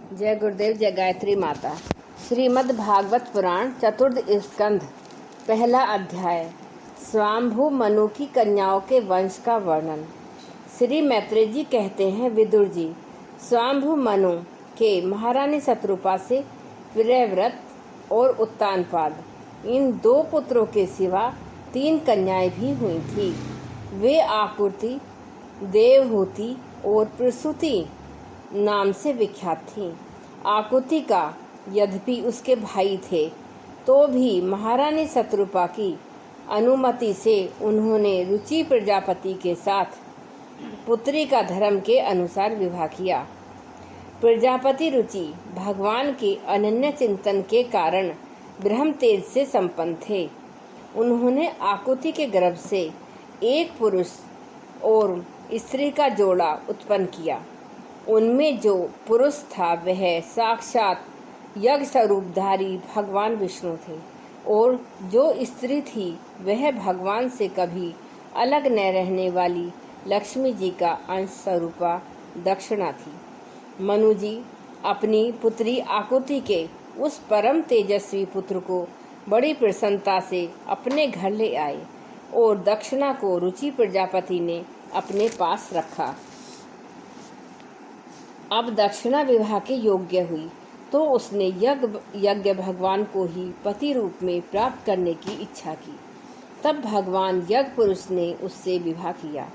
जय गुरुदेव, जय गायत्री माता। श्रीमद् भागवत पुराण चतुर्थ स्कंध, पहला अध्याय, स्वाम्भु मनु की कन्याओं के वंश का वर्णन। श्री मैत्रेय जी कहते हैं, विदुर जी, स्वाम्भु मनु के महारानी शत्रुपा से प्रियव्रत और उत्तानपाद, इन दो पुत्रों के सिवा 3 कन्याएं भी हुई थी। वे आकृति, देवहूति और प्रसूति नाम से विख्यात थी। आकृति का यद्यपि उसके भाई थे, तो भी महारानी शत्रुपा की अनुमति से उन्होंने रुचि प्रजापति के साथ पुत्री का धर्म के अनुसार विवाह किया। प्रजापति रुचि भगवान के अनन्य चिंतन के कारण ब्रह्म तेज से संपन्न थे। उन्होंने आकृति के गर्भ से एक पुरुष और स्त्री का जोड़ा उत्पन्न किया। उनमें जो पुरुष था वह साक्षात यज्ञ स्वरूपधारी भगवान विष्णु थे, और जो स्त्री थी वह भगवान से कभी अलग न रहने वाली लक्ष्मी जी का अंश स्वरूपा दक्षिणा थी। मनु जी अपनी पुत्री आकृति के उस परम तेजस्वी पुत्र को बड़ी प्रसन्नता से अपने घर ले आए और दक्षिणा को रुचि प्रजापति ने अपने पास रखा। अब दक्षिणा विवाह के योग्य हुई तो उसने यज्ञ भगवान को ही पति रूप में प्राप्त करने की इच्छा की। तब भगवान यज्ञ पुरुष ने उससे विवाह किया।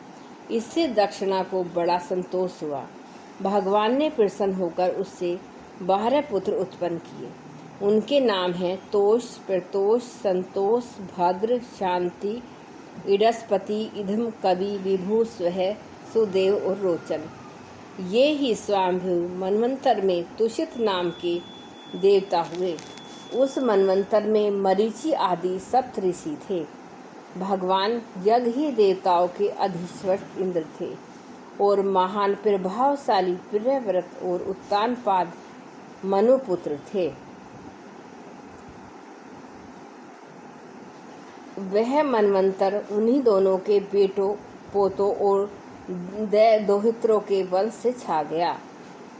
इससे दक्षिणा को बड़ा संतोष हुआ। भगवान ने प्रसन्न होकर उससे 12 पुत्र उत्पन्न किए। उनके नाम हैं तोष, प्रतोष, संतोष, भद्र, शांति, इडस्पति, इधम, कवि, विभु, स्वह, सुदेव और रोचन। ये ही स्वाम्भु मनवंतर में तुषित नाम के देवता हुए। उस मनवंतर में मरीचि आदि सप्त ऋषि थे। भगवान यज्ञ ही देवताओं के अधीश्वर इंद्र थे और महान प्रभावशाली प्रियव्रत और उत्तानपाद मनुपुत्र थे। वह मनवंतर उन्हीं दोनों के बेटों, पोतों और दोहित्रों के वंश से छा गया।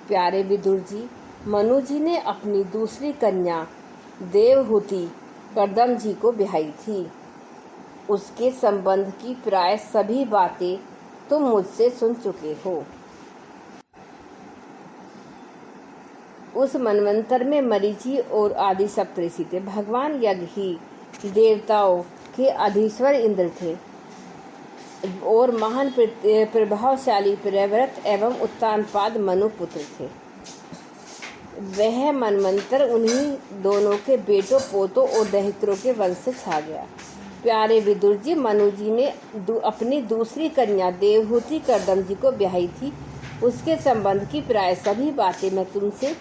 प्यारे विदुर जी, मनु जी ने अपनी दूसरी कन्या देवहूति कर्दम जी को ब्याही थी। उसके संबंध की प्राय सभी बातें तुम मुझसे सुन चुके हो। उस मनवंतर में मरीचि और आदि सप्तऋषि थे। भगवान यज्ञ ही देवताओं के अधीश्वर इंद्र थे और महान प्रभावशाली प्रियव्रत एवं उत्तानपाद मनुपुत्र थे। वह मनवंतर उन्हीं दोनों के बेटों, पोतों और दहित्रों के वंश से छा गया। प्यारे विदुर जी, मनु जी ने अपनी दूसरी कन्या देवहूति कर्दम जी को ब्याही थी। उसके संबंध की प्राय सभी बातें मैं तुमसे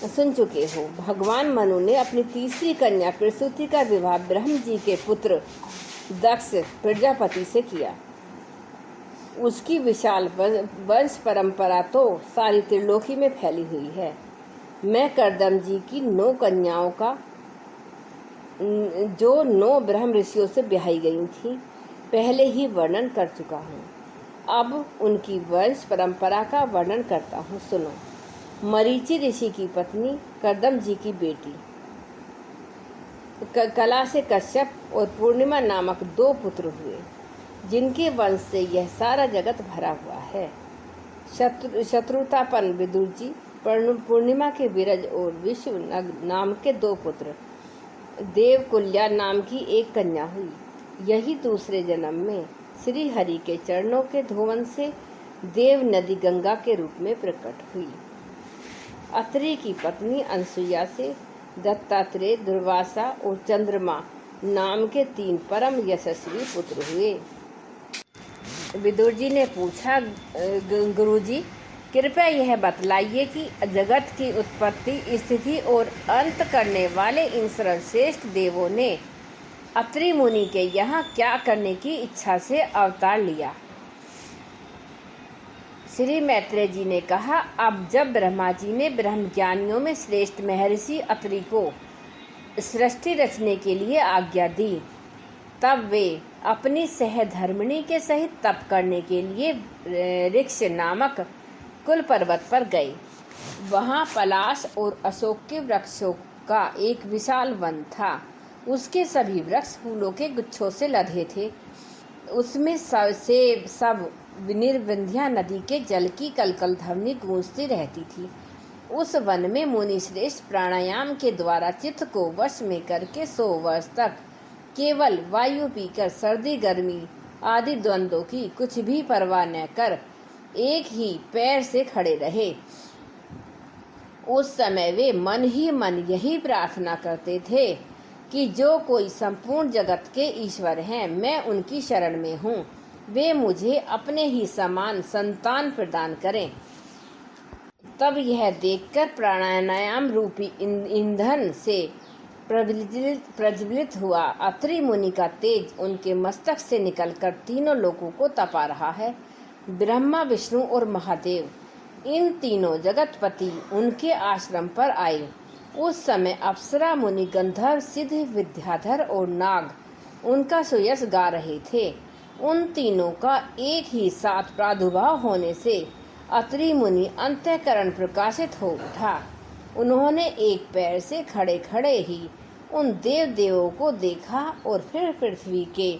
सुन चुके हो। भगवान मनु ने अपनी तीसरी कन्या प्रसूति का विवाह ब्रह्म जी के पुत्र दक्ष प्रजापति से किया। उसकी विशाल वंश परंपरा तो सारी त्रिलोकी में फैली हुई है। मैं कर्दम जी की 9 कन्याओं का, जो 9 ब्रह्म ऋषियों से ब्याही गई थी, पहले ही वर्णन कर चुका हूँ। अब उनकी वंश परंपरा का वर्णन करता हूँ, सुनो। मरीचि ऋषि की पत्नी कर्दम जी की बेटी कला से कश्यप और पूर्णिमा नामक 2 पुत्र हुए, जिनके वंश से यह सारा जगत भरा हुआ है। शत्रुतापन विदुर जी, पूर्णिमा के विरज और विश्व नाम के 2 पुत्र, देवकुल्या नाम की 1 कन्या हुई। यही दूसरे जन्म में श्री हरि के चरणों के धोवन से देव नदी गंगा के रूप में प्रकट हुई। अत्रि की पत्नी अनसुईया से दत्तात्रेय, दुर्वासा और चंद्रमा नाम के 3 परम यशस्वी पुत्र हुए। विदुर जी ने पूछा, गुरुजी, कृपया यह बतलाइए कि जगत की उत्पत्ति, स्थिति और अंत करने वाले इन सर्वश्रेष्ठ देवों ने अत्रि मुनि के यहाँ क्या करने की इच्छा से अवतार लिया। श्री मैत्रेय जी ने कहा, अब जब ब्रह्मा जी ने ब्रह्मज्ञानियों में श्रेष्ठ महर्षि अत्रि को सृष्टि रचने के लिए आज्ञा दी, तब वे अपनी सहधर्मिणी के सहित तप करने के लिए ऋक्ष नामक कुल पर्वत पर गए। वहाँ पलाश और अशोक के वृक्षों का एक विशाल वन था। उसके सभी वृक्ष फूलों के गुच्छों से लदे थे। उसमें सब निर्विंध्या नदी के जल की कलकल ध्वनि गूंजती रहती थी। उस वन में मुनि श्रेष्ठ प्राणायाम के द्वारा चित्त को वश में करके 100 वर्ष तक केवल वायु पीकर सर्दी गर्मी आदि द्वंद्वों की कुछ भी परवाह न कर एक ही पैर से खड़े रहे। उस समय वे मन ही मन यही प्रार्थना करते थे कि जो कोई संपूर्ण जगत के ईश्वर हैं, मैं उनकी शरण में हूँ, वे मुझे अपने ही समान संतान प्रदान करें। तब यह देखकर प्राणायाम रूपी ईंधन से प्रज्वलित हुआ अत्रि मुनि का तेज उनके मस्तक से निकलकर तीनों लोकों को तपा रहा है। ब्रह्मा, विष्णु और महादेव, इन तीनों जगतपति उनके आश्रम पर आए। उस समय अप्सरा, मुनि, गंधर्व, सिद्ध, विद्याधर और नाग उनका सुयश गा रहे थे। उन तीनों का एक ही साथ प्रादुर्भाव होने से अत्रि मुनि अंतःकरण प्रकाशित हो उठा। उन्होंने एक पैर से खड़े खड़े ही उन देवों को देखा और फिर पृथ्वी के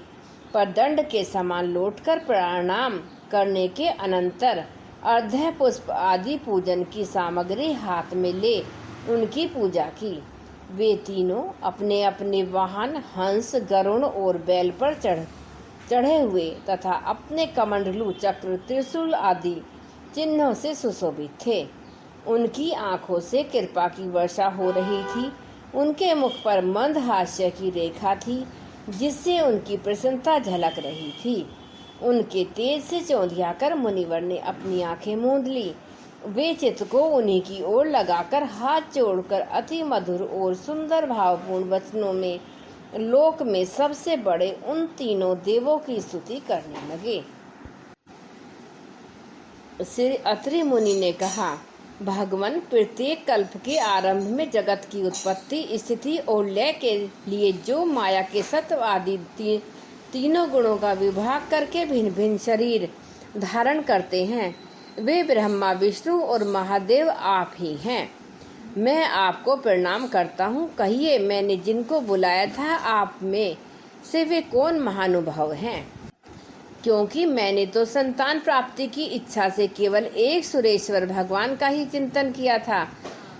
परदंड के समान लौटकर प्रणाम करने के अनंतर अर्घ्य पुष्प आदि पूजन की सामग्री हाथ में ले उनकी पूजा की। वे तीनों अपने अपने वाहन हंस, गरुड़ और बैल पर चढ़े हुए तथा अपने कमंडलू, चक्र, त्रिशूल आदि चिन्हों से सुशोभित थे। उनकी आंखों से कृपा की वर्षा हो रही थी। उनके मुख पर मंद हास्य की रेखा थी जिससे उनकी प्रसन्नता झलक रही थी। उनके तेज से चौंधिया कर मुनिवर ने अपनी आंखें मूंद ली। वे चित्त को उन्हीं की ओर लगाकर हाथ जोड़कर अति मधुर और सुंदर भावपूर्ण वचनों में लोक में सबसे बड़े उन तीनों देवों की स्तुति करने लगे। श्री अत्रि मुनि ने कहा, भगवान, प्रत्येक कल्प के आरंभ में जगत की उत्पत्ति, स्थिति और लय के लिए जो माया के सत्व आदि तीनों गुणों का विभाग करके भिन्न भिन्न शरीर धारण करते हैं, वे ब्रह्मा, विष्णु और महादेव आप ही हैं। मैं आपको प्रणाम करता हूँ। कहिए, मैंने जिनको बुलाया था आप में से वे कौन महानुभाव हैं? क्योंकि मैंने तो संतान प्राप्ति की इच्छा से केवल एक सुरेश्वर भगवान का ही चिंतन किया था।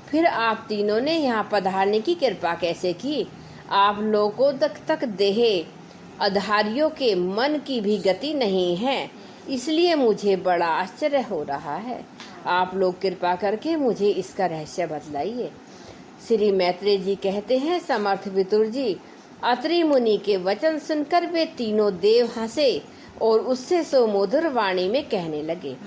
फिर आप तीनों ने यहाँ पधारने की कृपा कैसे की? आप लोगों तक देहे आधारियों के मन की भी गति नहीं है, इसलिए मुझे बड़ा आश्चर्य हो रहा है। आप लोग कृपा करके मुझे इसका रहस्य बतलाइए। श्री मैत्रेय जी कहते हैं, समर्थ विदुर जी, अत्रि मुनि के वचन सुनकर वे तीनों देव हंसे और उससे सुमधुर वाणी में कहने लगे।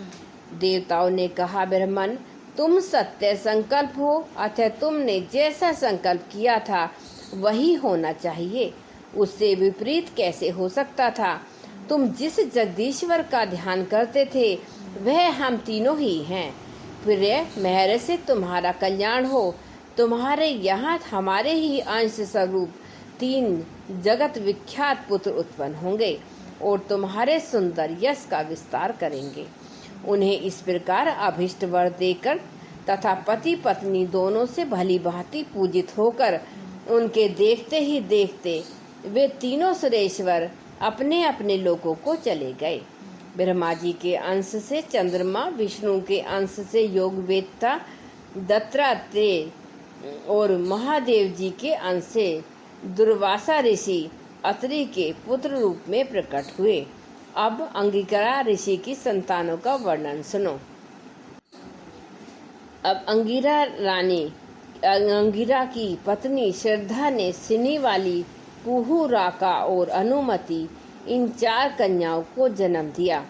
देवताओं ने कहा, ब्रह्मन, तुम सत्य संकल्प हो, अतः तुमने जैसा संकल्प किया था वही होना चाहिए। उससे विपरीत कैसे हो सकता था? तुम जिस जगदीश्वर का ध्यान करते थे वह हम तीनों ही हैं। प्रिय, मेहर से तुम्हारा कल्याण हो। तुम्हारे यहाँ हमारे ही अंश स्वरूप 3 जगत विख्यात पुत्र उत्पन्न होंगे और तुम्हारे सुंदर यश का विस्तार करेंगे। उन्हें इस प्रकार अभिष्ट वर देकर तथा पति पत्नी दोनों से भली भांति पूजित होकर उनके देखते ही देखते वे तीनों सुरेश्वर अपने अपने लोकों को चले गए। ब्रह्मा जी के अंश से चंद्रमा, विष्णु के अंश से योगवेत्ता दत्तात्रेय और महादेव जी के अंश से दुर्वासा ऋषि अत्रि के पुत्र रूप में प्रकट हुए। अब अंगिरा ऋषि की संतानों का वर्णन सुनो। अब अंगिरा की पत्नी श्रद्धा ने सिनी वाली, कुहू, राका और अनुमति इन 4 कन्याओं को जन्म दिया।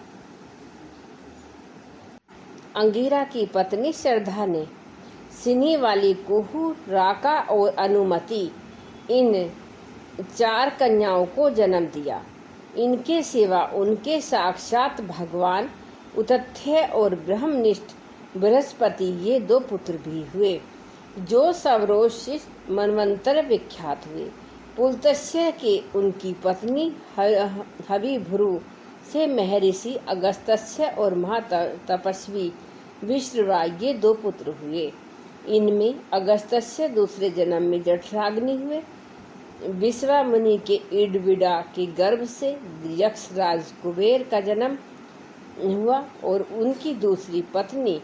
अंगिरा की पत्नी श्रद्धा ने सिनी वाली, कुहू, राका और अनुमति इन 4 कन्याओं को जन्म दिया। इनके सिवा उनके साक्षात भगवान उतथ्य और ब्रह्मनिष्ठ बृहस्पति ये 2 पुत्र भी हुए, जो सवरोष मनवंतर विख्यात हुए। पुलत्स्य के उनकी पत्नी हविभ्रू से महर्षि अगस्त्य और महातपस्वी विश्रवा ये 2 पुत्र हुए। इनमें अगस्त्य दूसरे जन्म में जठराग्नि हुए। विश्वा मुनि के इडविडा के गर्भ से यक्षराज कुबेर का जन्म हुआ और उनकी दूसरी पत्नी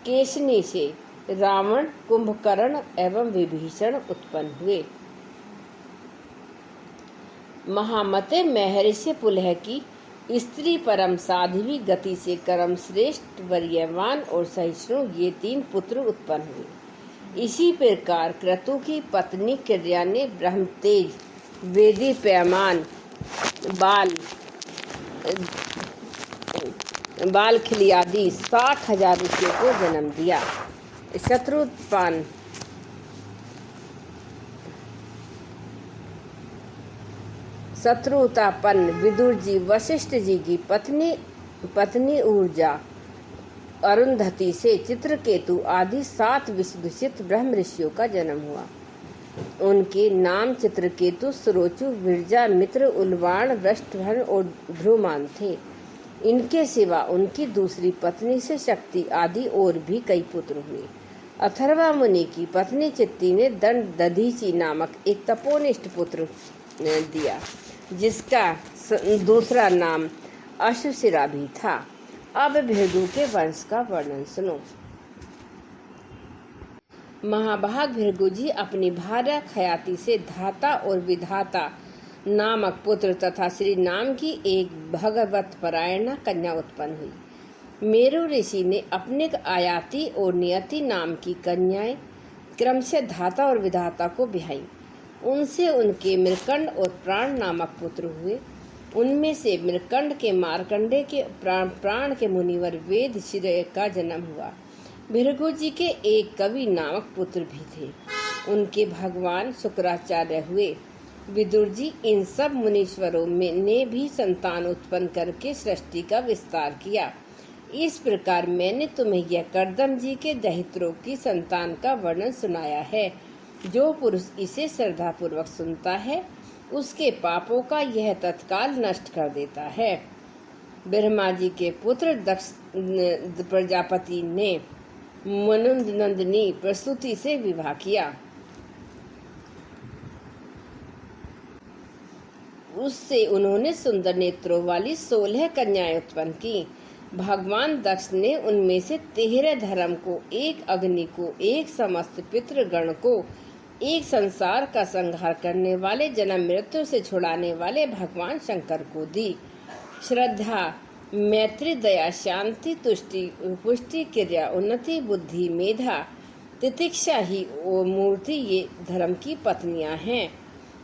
केशनी से रावण, कुंभकर्ण एवं विभीषण उत्पन्न हुए। महामते महर्षि पुलह की स्त्री परम साध्वी गति से कर्म श्रेष्ठ, वर्यवान और सहिष्णु ये 3 पुत्र उत्पन्न हुए। इसी प्रकार क्रतु की पत्नी क्रिया ने ब्रह्मतेज, वेदी पैमान, बाल खिलियादि 60,000 ऋषियों को जन्म दिया। शत्रुतापन्न विदुर जी वशिष्ठ जी की पत्नी ऊर्जा, अरुंधति से चित्रकेतु आदि 7 विशुद्ध ब्रह्म ऋषियों का जन्म हुआ। उनके नाम चित्रकेतु, सुरोचु, विरजा, मित्र, उल्वाण, वृषभन और ध्रुमान थे। इनके सिवा उनकी दूसरी पत्नी से शक्ति आदि और भी कई पुत्र हुए। अथर्वा मुनि की पत्नी चित्ती ने दंड दधीची नामक एक तपोनिष्ठ पुत्र दिया, जिसका दूसरा नाम अश्वशिरा भी था। अब भृगु के वंश का वर्णन सुनो। महाभाग भृगु जी अपनी भार्या खयाति से धाता और विधाता नामक पुत्र तथा श्री नाम की एक भगवत परायणा कन्या उत्पन्न हुई। मेरु ऋषि ने अपने आयाति और नियति नाम की कन्याएं क्रमशः धाता और विधाता को ब्याही। उनसे उनके मृकंड और प्राण नामक पुत्र हुए। उनमें से मृकंड के मार्कंडे के प्राण के मुनिवर वेद शिरय का जन्म हुआ। भृगु जी के एक कवि नामक पुत्र भी थे। उनके भगवान शुक्राचार्य हुए। विदुर जी इन सब मुनीश्वरों में ने भी संतान उत्पन्न करके सृष्टि का विस्तार किया। इस प्रकार मैंने तुम्हें यह कर्दम जी के दहित्रों की संतान का वर्णन सुनाया है। जो पुरुष इसे श्रद्धा पूर्वक सुनता है उसके पापों का यह तत्काल नष्ट कर देता है। ब्रह्मा जी के पुत्र दक्ष प्रजापति ने मनुनंदिनी प्रसूति से विवाह किया। उससे उन्होंने सुंदर नेत्रों वाली 16 कन्याएं उत्पन्न की। भगवान दक्ष ने उनमें से 13 धर्म को, एक अग्नि को, एक समस्त पितृगण को, एक संसार का संहार करने वाले, जन्म मृत्यु से छुड़ाने वाले भगवान शंकर को दी। श्रद्धा, मैत्री, दया, शांति, तुष्टि, पुष्टि, क्रिया, उन्नति, बुद्धि, मेधा, तितिक्षा ही और मूर्ति ये धर्म की पत्नियां हैं।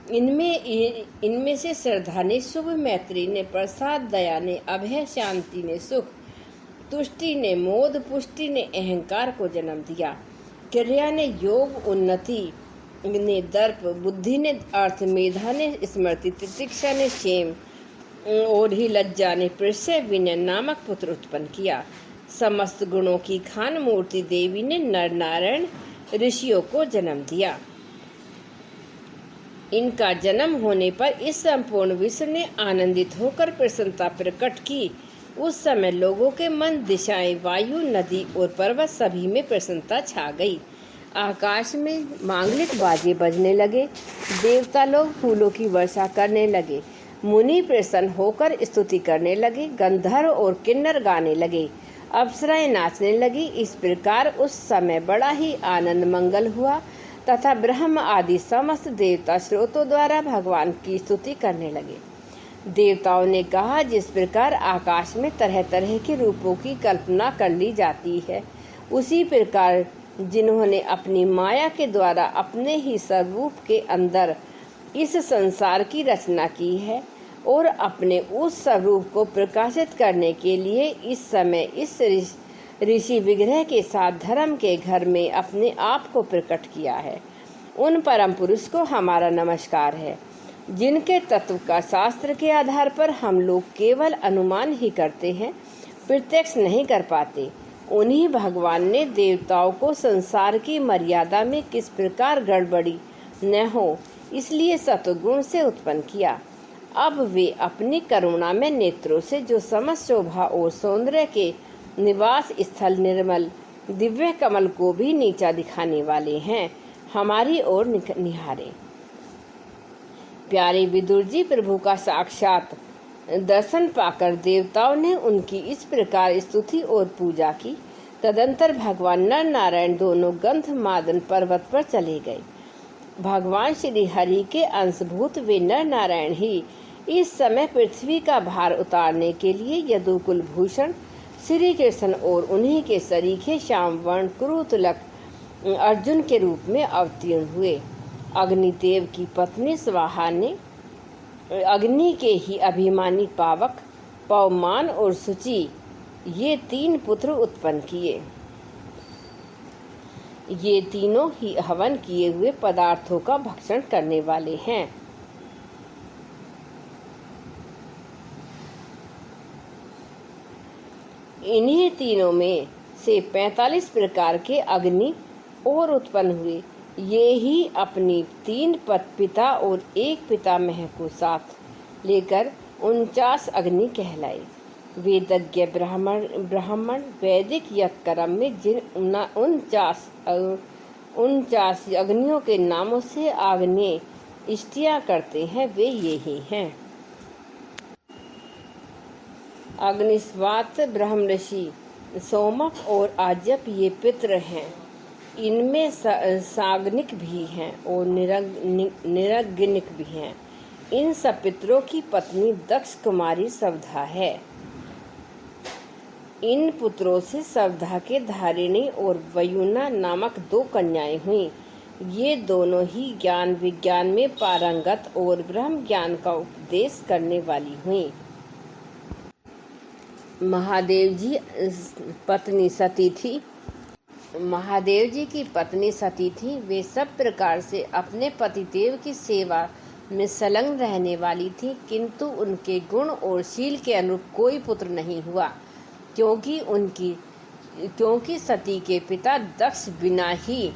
इनमें से श्रद्धा ने शुभ, मैत्री ने प्रसाद, दया ने अभय, शांति ने सुख, तुष्टि ने मोद, पुष्टि ने अहंकार को जन्म दिया। क्रिया ने योग, उन्नति ने दर्प, बुद्धि ने अर्थ, मेधा ने स्मृति, तितिक्षा ने क्षेम और ही लज्जा ने प्रत्यय, विनय नामक पुत्र उत्पन्न किया। समस्त गुणों की खान मूर्ति देवी ने नर नारायण ऋषियों को जन्म दिया। इनका जन्म होने पर इस संपूर्ण विश्व ने आनंदित होकर प्रसन्नता प्रकट की। उस समय लोगों के मन, दिशाएं, वायु, नदी और पर्वत सभी में प्रसन्नता छा गई। आकाश में मांगलिक बाजे बजने लगे। देवता लोग फूलों की वर्षा करने लगे। मुनि प्रसन्न होकर स्तुति करने लगे। गंधर्व और किन्नर गाने लगे। अप्सराएं नाचने लगी। इस प्रकार उस समय बड़ा ही आनंद मंगल हुआ तथा ब्रह्म आदि समस्त देवता स्रोतों द्वारा भगवान की स्तुति करने लगे। देवताओं ने कहा, जिस प्रकार आकाश में तरह तरह के रूपों की कल्पना कर ली जाती है, उसी प्रकार जिन्होंने अपनी माया के द्वारा अपने ही स्वरूप के अंदर इस संसार की रचना की है और अपने उस स्वरूप को प्रकाशित करने के लिए इस समय इस ऋषि विग्रह के साथ धर्म के घर में अपने आप को प्रकट किया है, उन परम पुरुष को हमारा नमस्कार है, जिनके तत्व का शास्त्र के आधार पर हम लोग केवल अनुमान ही करते हैं, प्रत्यक्ष नहीं कर पाते। उन्हीं भगवान ने देवताओं को संसार की मर्यादा में किस प्रकार गड़बड़ी न हो इसलिए सत्वगुण से उत्पन्न किया। अब वे अपनी करुणा में नेत्रों से जो समस्त शोभा और सौंदर्य के निवास स्थल निर्मल दिव्य कमल को भी नीचा दिखाने वाले हैं, हमारी ओर निहारे। प्यारे विदुर जी प्रभु का साक्षात दर्शन पाकर देवताओं ने उनकी इस प्रकार स्तुति और पूजा की। तदंतर भगवान नर नारायण दोनों गंधमादन पर्वत पर चले गए। भगवान श्री हरि के अंशभूत वे नर नारायण ही इस समय पृथ्वी का भार उतारने के लिए यदुकुल भूषण श्री कृष्ण और उन्हीं के सरीखे श्याम वर्ण कुरुतिलक अर्जुन के रूप में अवतीर्ण हुए। अग्निदेव की पत्नी स्वाहा ने अग्नि के ही अभिमानी पावक, पवमान और शुचि ये 3 पुत्र उत्पन्न किए। ये तीनों ही हवन किए हुए पदार्थों का भक्षण करने वाले हैं। इन्हीं तीनों में से 45 प्रकार के अग्नि और उत्पन्न हुए। ये ही अपनी 3 पिता और 1 पितामह को साथ लेकर 49 अग्नि कहलाए। वेदज्ञ ब्राह्मण वैदिक यज्ञ कर्म में जिन 49 अग्नियों के नामों से आग्नेय इष्टियां करते हैं वे यही हैं। अग्निस्वात, ब्रह्मऋषि, सोमक और आज्यप ये पितृ हैं। इनमें साग्निक भी हैं और निरग्निक भी हैं। इन सब पितरों की पत्नी दक्ष कुमारी सवधा है। इन पुत्रों से सवधा के धारिणी और वयुना नामक 2 कन्याएं हुईं। ये दोनों ही ज्ञान विज्ञान में पारंगत और ब्रह्म ज्ञान का उपदेश करने वाली हुईं। महादेव जी की पत्नी सती थी। वे सब प्रकार से अपने पतिदेव की सेवा में संलग्न रहने वाली थी, किंतु उनके गुण और शील के अनुरूप कोई पुत्र नहीं हुआ, क्योंकि सती के पिता दक्ष बिना ही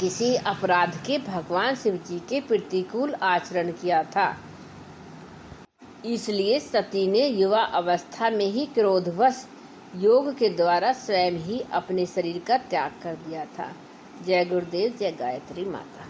किसी अपराध के भगवान शिव जी के प्रतिकूल आचरण किया था। इसलिए सती ने युवा अवस्था में ही क्रोधवश योग के द्वारा स्वयं ही अपने शरीर का त्याग कर दिया था। जय गुरुदेव, जय गायत्री माता।